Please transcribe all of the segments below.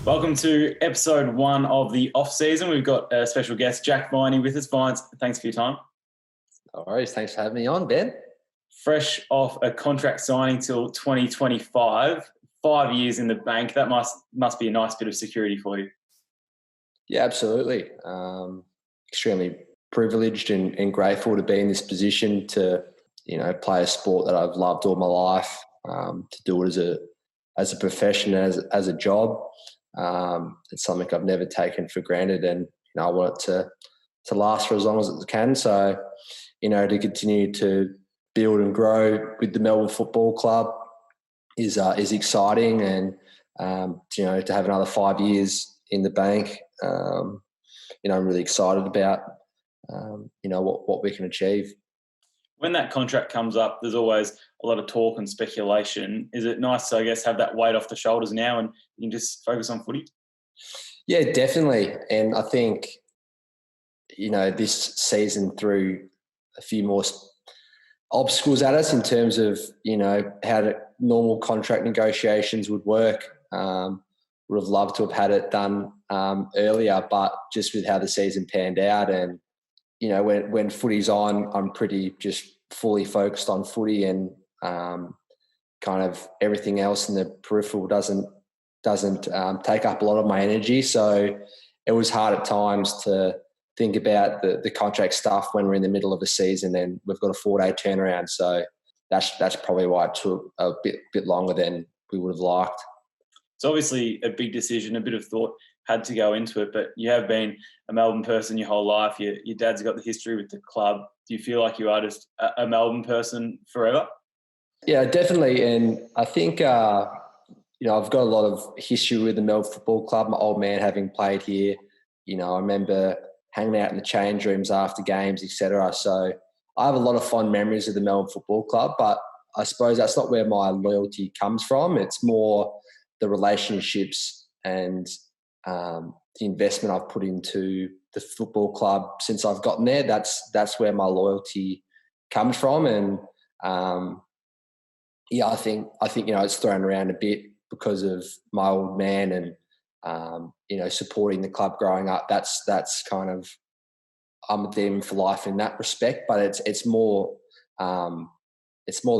Welcome to episode 1 of the OffSeason. We've got a special guest, Jack Viney, with us. Vines, thanks for your time. No worries. Thanks for having me on, Ben. Fresh off a contract signing till 2025, 5 years in the bank. That must be a nice bit of security for you. Yeah, absolutely. Extremely privileged and grateful to be in this position to, play a sport that I've loved all my life, to do it as a profession, as a job. It's something I've never taken for granted, and I want it to last for as long as it can. So, to continue to build and grow with the Melbourne Football Club is exciting, and to have another 5 years in the bank, I'm really excited about what we can achieve. When that contract comes up, there's always a lot of talk and speculation. Is it nice to, have that weight off the shoulders now and you can just focus on footy? Yeah, definitely. And I think, this season threw a few more obstacles at us in terms of, how normal contract negotiations would work. Would have loved to have had it done earlier, but just with how the season panned out and, when footy's on, I'm pretty just fully focused on footy, and kind of everything else in the peripheral doesn't take up a lot of my energy. So it was hard at times to think about the contract stuff when we're in the middle of a season and we've got a 4-day turnaround. So that's probably why it took a bit longer than we would have liked. It's obviously a big decision, a bit of thought had to go into it, but you have been a Melbourne person your whole life. Your dad's got the history with the club. Do you feel like you are just a Melbourne person forever? Yeah, definitely. And I think, I've got a lot of history with the Melbourne Football Club, my old man having played here. I remember hanging out in the change rooms after games, etc. So I have a lot of fond memories of the Melbourne Football Club, but I suppose that's not where my loyalty comes from. It's more the relationships and the investment I've put into the football club since I've gotten there. That's where my loyalty comes from. And I think it's thrown around a bit because of my old man and supporting the club growing up. That's kind of, I'm with them for life in that respect. But it's more the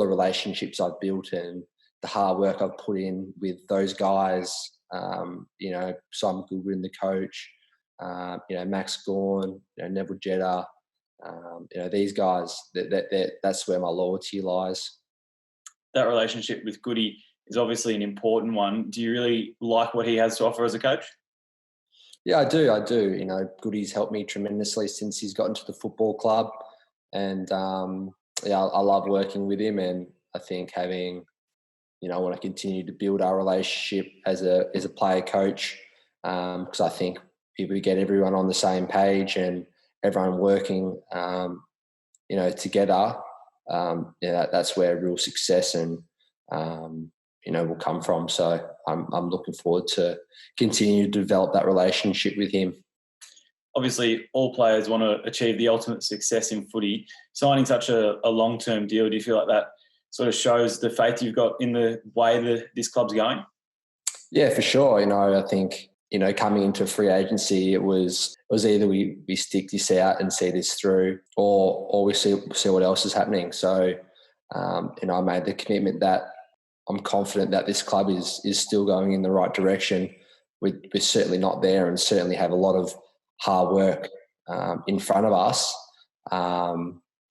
relationships I've built and the hard work I've put in with those guys. Simon Goodwin, the coach, Max Gorn, Neville Jetta, these guys. That's where my loyalty lies. That relationship with Goody is obviously an important one. Do you really like what he has to offer as a coach? Yeah, I do. Goody's helped me tremendously since he's gotten to the football club, and I love working with him. And I think having, I want to continue to build our relationship as a player coach, because I think if we get everyone on the same page and everyone working, together, that's where real success and will come from. So I'm looking forward to continue to develop that relationship with him. Obviously, all players want to achieve the ultimate success in footy. Signing such a long-term deal, do you feel like that sort of shows the faith you've got in the way that this club's going? Yeah, for sure. I think, coming into free agency, it was either we stick this out and see this through or we see what else is happening. So, I made the commitment that I'm confident that this club is still going in the right direction. We're certainly not there and certainly have a lot of hard work in front of us.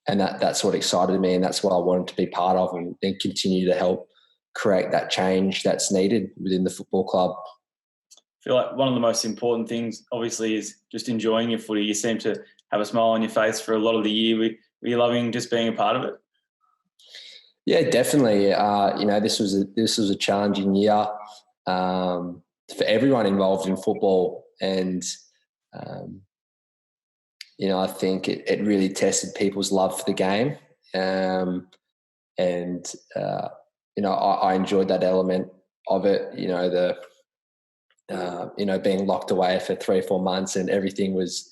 And that's what excited me, and that's what I wanted to be part of and continue to help create that change that's needed within the football club. I feel like one of the most important things, obviously, is just enjoying your footy. You seem to have a smile on your face for a lot of the year. Were you loving just being a part of it? Yeah, definitely. This was a challenging year for everyone involved in football, and I think it really tested people's love for the game. I enjoyed that element of it, being locked away for 3 or 4 months and everything was,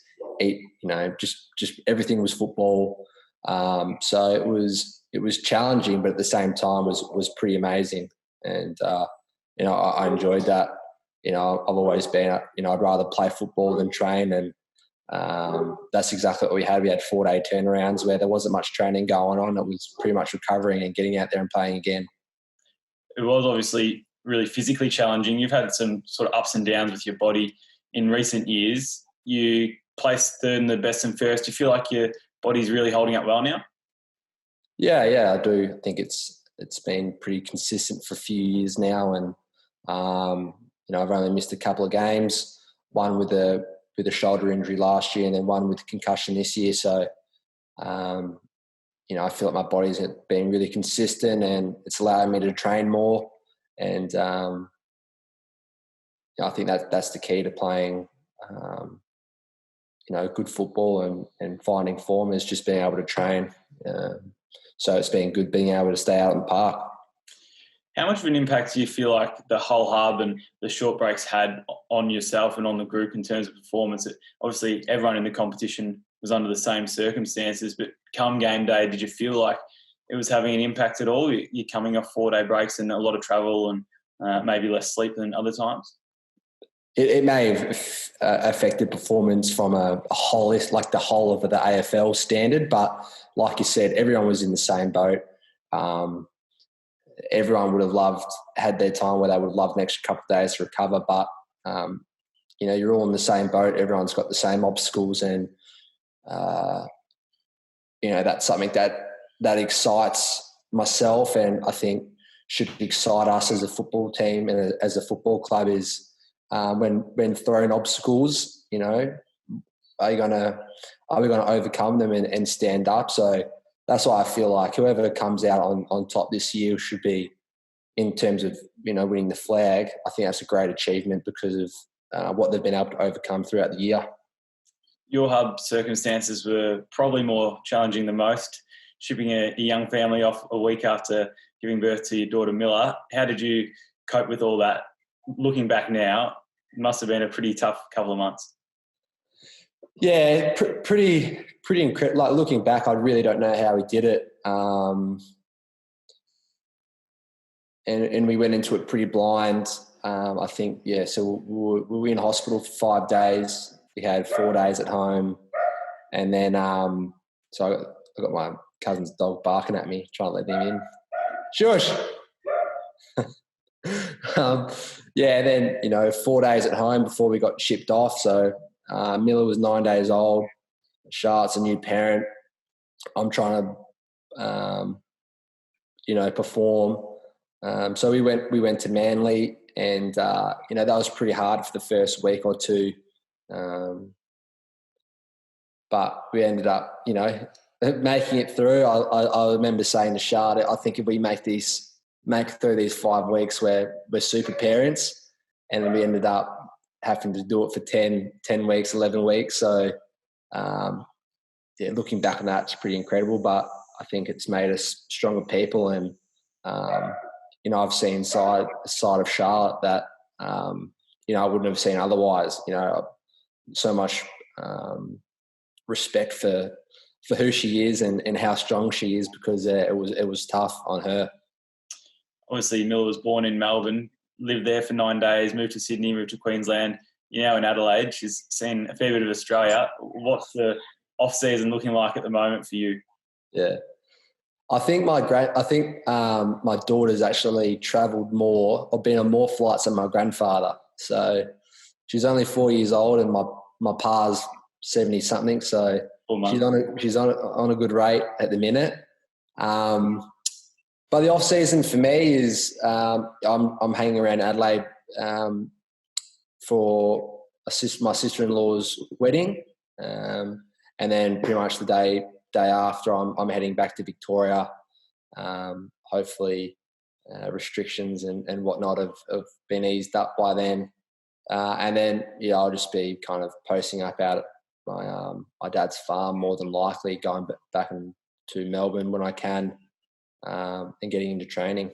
just everything was football. So it was challenging, but at the same time was pretty amazing. And, I enjoyed that. I've always been, I'd rather play football than train, and that's exactly what we had. We had 4-day turnarounds where there wasn't much training going on. It was pretty much recovering and getting out there and playing again. It was obviously really physically challenging. You've had some sort of ups and downs with your body in recent years. You placed third in the best and fairest. Do you feel like your body's really holding up well now? Yeah, I do. I think it's been pretty consistent for a few years now, and I've only missed a couple of games, one with a shoulder injury last year and then one with concussion this year. So, I feel like my body's been really consistent and it's allowed me to train more. And I think that's the key to playing, good football and finding form, is just being able to train. So it's been good being able to stay out in the park. How much of an impact do you feel like the whole hub and the short breaks had on yourself and on the group in terms of performance? Obviously, everyone in the competition was under the same circumstances, but come game day, did you feel like it was having an impact at all? You're coming off 4-day breaks and a lot of travel and maybe less sleep than other times? It may have affected performance from a whole, like the whole of the AFL standard, but like you said, everyone was in the same boat. Everyone would have had their time where they would have loved an extra couple of days to recover, but you're all in the same boat. Everyone's got the same obstacles, and that's something that excites myself, and I think should excite us as a football team and as a football club, is when thrown obstacles, are we going to overcome them and stand up? So that's why I feel like whoever comes out on top this year should be, in terms of winning the flag, I think that's a great achievement because of what they've been able to overcome throughout the year. Your hub circumstances were probably more challenging than most, shipping a young family off a week after giving birth to your daughter Miller. How did you cope with all that? Looking back now, it must have been a pretty tough couple of months. Yeah, pretty incredible. Like, looking back, I really don't know how we did it. And we went into it pretty blind. I think, so we were in hospital for 5 days. We had 4 days at home. And then, so I got my cousin's dog barking at me, trying to let him in. Shush! Then, 4 days at home before we got shipped off. So Miller was 9 days old. Charlotte's a new parent. I'm trying to, perform. So we went to Manly, and that was pretty hard for the first week or two. But we ended up, making it through. I remember saying to Charlotte, I think if we make through these 5 weeks, we're super parents. And then we ended up having to do it for 10 weeks, 11 weeks. So, looking back on that, it's pretty incredible. But I think it's made us stronger people. And, I've seen a side of Charlotte that, I wouldn't have seen otherwise. So much respect for who she is and how strong she is, because it was tough on her. Obviously, Miller was born in Melbourne, lived there for 9 days, moved to Sydney, moved to Queensland. You're now in Adelaide. She's seen a fair bit of Australia. What's the off-season looking like at the moment for you? Yeah. I think my daughter's actually travelled more or been on more flights than my grandfather. So she's only 4 years old, and my pa's 70-something. So she's on a good rate at the minute. But the off season for me is I'm hanging around Adelaide for my sister-in-law's wedding, and then pretty much the day after I'm heading back to Victoria. Hopefully restrictions and whatnot have been eased up by then, and then I'll just be kind of posting up out at my dad's farm, more than likely, going back to Melbourne when I can. And getting into training.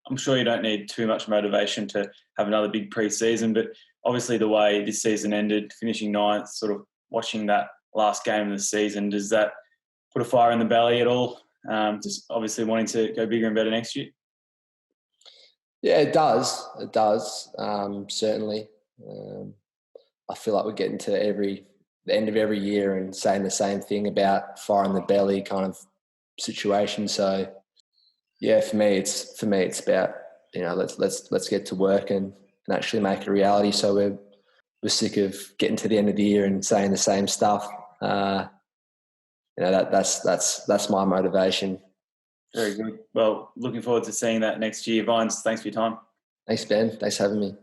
I'm sure you don't need too much motivation to have another big pre-season, but obviously the way this season ended, finishing 9th, sort of watching that last game of the season, does that put a fire in the belly at all? Just obviously wanting to go bigger and better next year? Yeah, it does. It does. Certainly. I feel like we're getting to the end of every year and saying the same thing about fire in the belly kind of situation. So yeah, for me it's about, let's get to work and actually make it a reality. So we're sick of getting to the end of the year and saying the same stuff. That's my motivation. Very good. Well, looking forward to seeing that next year. Vines, thanks for your time. Thanks, Ben. Thanks for having me.